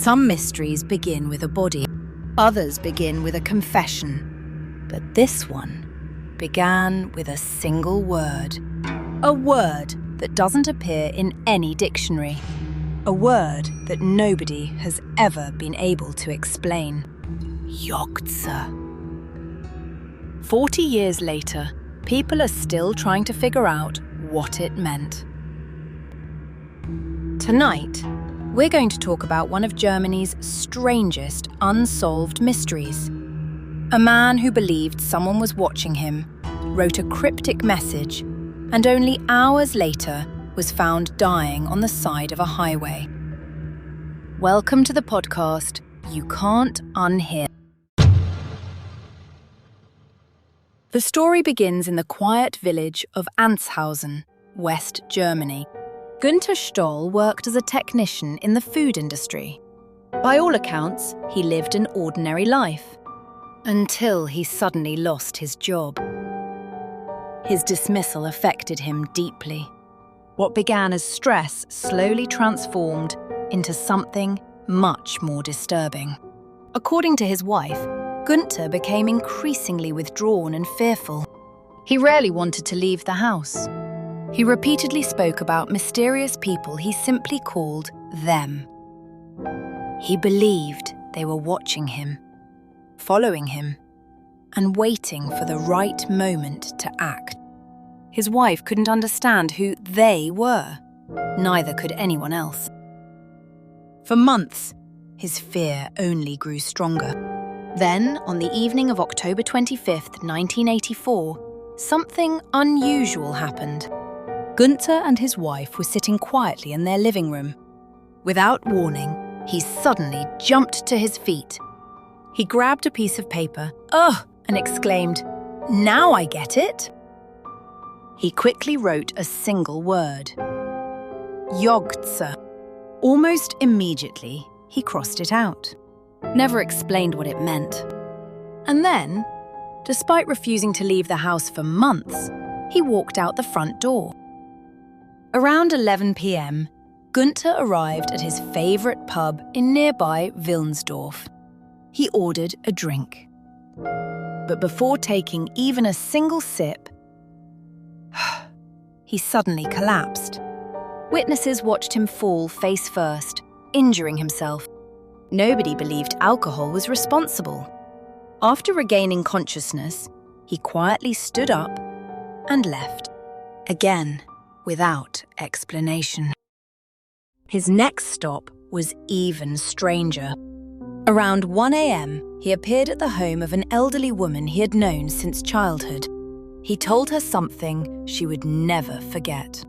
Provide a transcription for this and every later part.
Some mysteries begin with a body, others begin with a confession. But this one began with a single word. A word that doesn't appear in any dictionary. A word that nobody has ever been able to explain. YOGTZE. 40 years later, people are still trying to figure out what it meant. Tonight, we're going to talk about one of Germany's strangest unsolved mysteries. A man who believed someone was watching him, wrote a cryptic message, and only hours later was found dying on the side of a highway. Welcome to the podcast, You Can't Unhear. The story begins in the quiet village of Anshausen, West Germany. Günther Stoll worked as a technician in the food industry. By all accounts, he lived an ordinary life, until he suddenly lost his job. His dismissal affected him deeply. What began as stress slowly transformed into something much more disturbing. According to his wife, Günther became increasingly withdrawn and fearful. He rarely wanted to leave the house. He repeatedly spoke about mysterious people he simply called them. He believed they were watching him, following him, and waiting for the right moment to act. His wife couldn't understand who they were. Neither could anyone else. For months, his fear only grew stronger. Then, on the evening of October 25th, 1984, something unusual happened. Günther and his wife were sitting quietly in their living room. Without warning, he suddenly jumped to his feet. He grabbed a piece of paper, and exclaimed, "Now I get it!" He quickly wrote a single word. YOGTZE. Almost immediately, he crossed it out. Never explained what it meant. And then, despite refusing to leave the house for months, he walked out the front door. Around 11 p.m., Günther arrived at his favourite pub in nearby Wilnsdorf. He ordered a drink. But before taking even a single sip, he suddenly collapsed. Witnesses watched him fall face first, injuring himself. Nobody believed alcohol was responsible. After regaining consciousness, he quietly stood up and left. Again, without explanation. His next stop was even stranger. Around 1 a.m., he appeared at the home of an elderly woman he had known since childhood. He told her something she would never forget.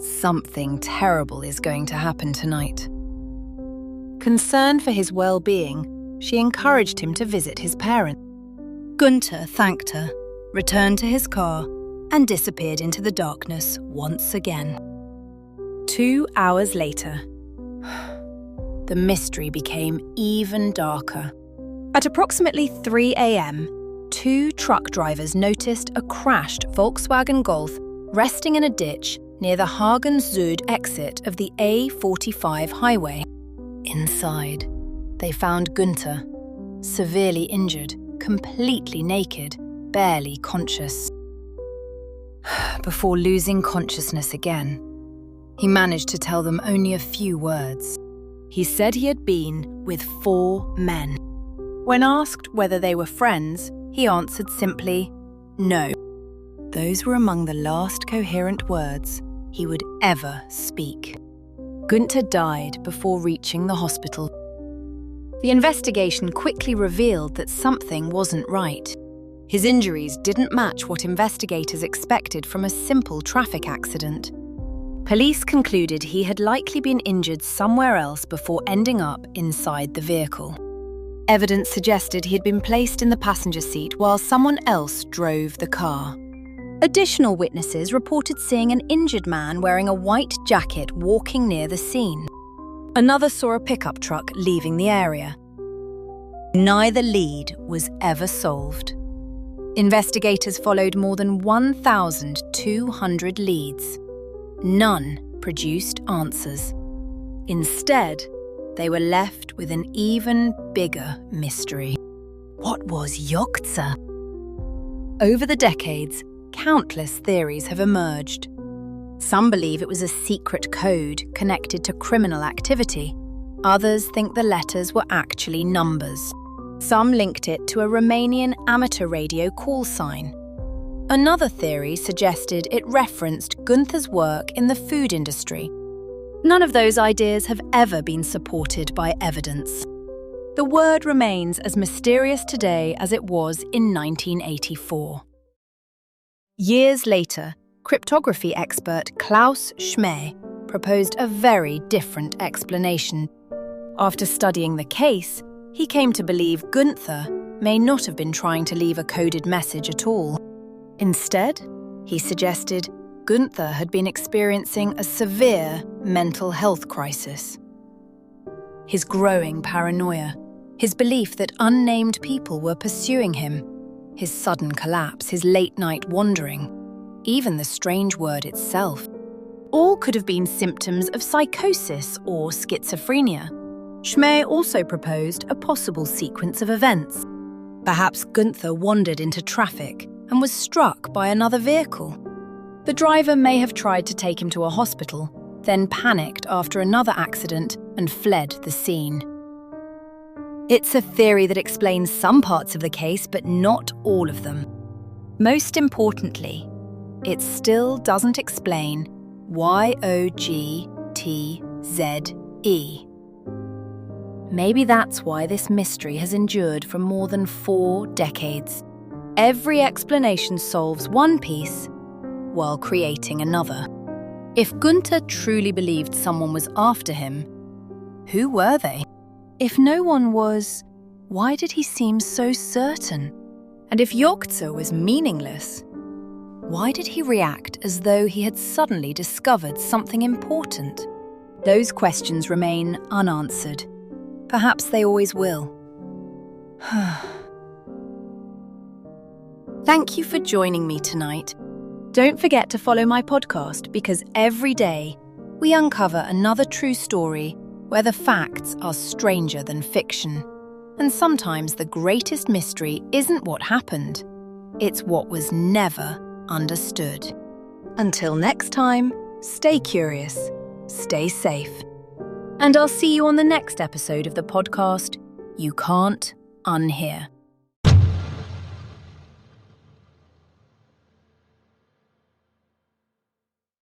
Something terrible is going to happen tonight. Concerned for his well-being, she encouraged him to visit his parents. Günther thanked her, returned to his car, and disappeared into the darkness once again. 2 hours later, the mystery became even darker. At approximately 3 a.m., 2 truck drivers noticed a crashed Volkswagen Golf resting in a ditch near the Hagen Süd exit of the A45 highway. Inside, they found Günther, severely injured, completely naked, barely conscious. Before losing consciousness again, he managed to tell them only a few words. He said he had been with 4 men. When asked whether they were friends, he answered simply, no. Those were among the last coherent words he would ever speak. Günther died before reaching the hospital. The investigation quickly revealed that something wasn't right. His injuries didn't match what investigators expected from a simple traffic accident. Police concluded he had likely been injured somewhere else before ending up inside the vehicle. Evidence suggested he had been placed in the passenger seat while someone else drove the car. Additional witnesses reported seeing an injured man wearing a white jacket walking near the scene. Another saw a pickup truck leaving the area. Neither lead was ever solved. Investigators followed more than 1,200 leads. None produced answers. Instead, they were left with an even bigger mystery. What was YOGTZE? Over the decades, countless theories have emerged. Some believe it was a secret code connected to criminal activity. Others think the letters were actually numbers. Some linked it to a Romanian amateur radio call sign. Another theory suggested it referenced Günther's work in the food industry. None of those ideas have ever been supported by evidence. The word remains as mysterious today as it was in 1984. Years later, cryptography expert Klaus Schmeh proposed a very different explanation. After studying the case, he came to believe Günther may not have been trying to leave a coded message at all. Instead, he suggested Günther had been experiencing a severe mental health crisis. His growing paranoia, his belief that unnamed people were pursuing him, his sudden collapse, his late-night wandering, even the strange word itself, all could have been symptoms of psychosis or schizophrenia. Schmeh also proposed a possible sequence of events. Perhaps Günther wandered into traffic and was struck by another vehicle. The driver may have tried to take him to a hospital, then panicked after another accident and fled the scene. It's a theory that explains some parts of the case, but not all of them. Most importantly, it still doesn't explain YOGTZE. Maybe that's why this mystery has endured for more than 4 decades. Every explanation solves one piece while creating another. If Günther truly believed someone was after him, who were they? If no one was, why did he seem so certain? And if YOGTZE was meaningless, why did he react as though he had suddenly discovered something important? Those questions remain unanswered. Perhaps they always will. Thank you for joining me tonight. Don't forget to follow my podcast because every day we uncover another true story where the facts are stranger than fiction. And sometimes the greatest mystery isn't what happened, it's what was never understood. Until next time, stay curious, stay safe. And I'll see you on the next episode of the podcast, You Can't Unhear.